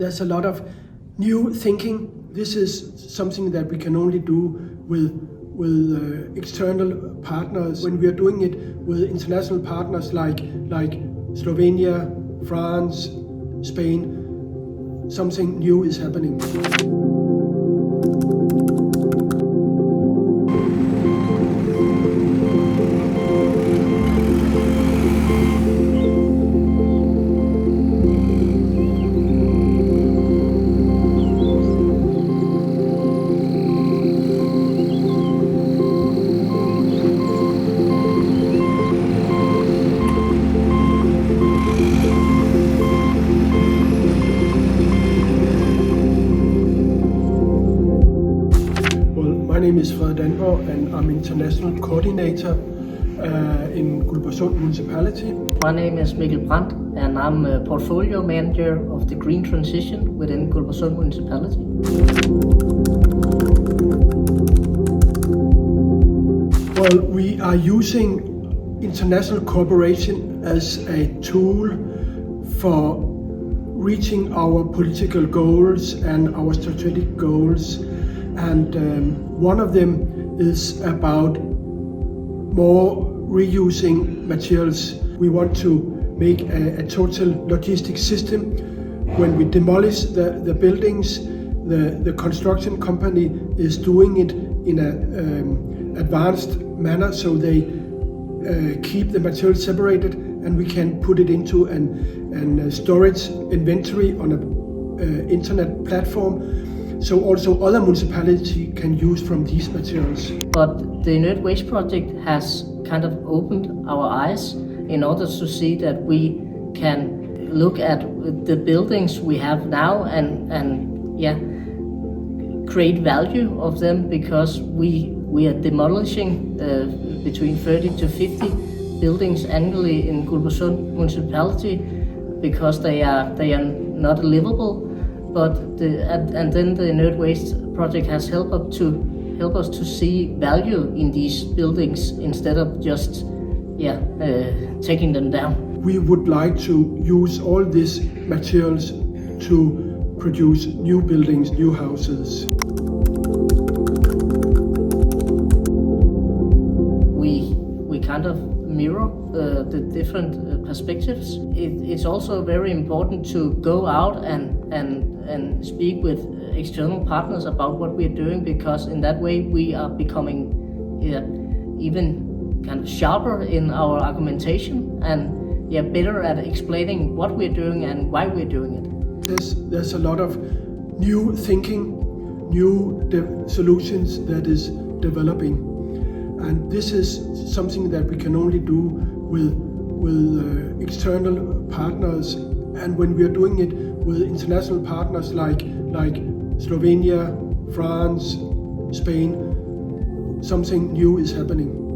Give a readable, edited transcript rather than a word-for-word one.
There's a lot of new thinking. This is something that we can only do with external partners. When we are doing it with international partners like Slovenia, France, Spain, something new is happening. My name is Frederik Danborg and I'm International Coordinator in Guldborgsund Municipality. My name is Mikkel Brandt and I'm a Portfolio Manager of the Green Transition within Guldborgsund Municipality. Well, we are using international cooperation as a tool for reaching our political goals and our strategic goals. And one of them is about more reusing materials. We want to make a total logistics system. When we demolish the buildings, the construction company is doing it in an advanced manner, so they keep the material separated, and we can put it into an storage inventory on an internet platform. So also other municipalities can use from these materials. But the Inert Waste project has kind of opened our eyes in order to see that we can look at the buildings we have now and create value of them, because we are demolishing between 30 to 50 buildings annually in Guldborgsund Municipality because they are not livable. But then the Inert Waste project has helped us to see value in these buildings instead of just taking them down. We would like to use all these materials to produce new buildings, new houses. We kind of mirror the different perspectives. It's also very important to go out and speak with external partners about what we're doing, because in that way we are becoming even kind of sharper in our argumentation and better at explaining what we're doing and why we're doing it. There's a lot of new thinking, new solutions that is developing, and this is something that we can only do with external partners. And when we are doing it with international partners like Slovenia, France, Spain, something new is happening.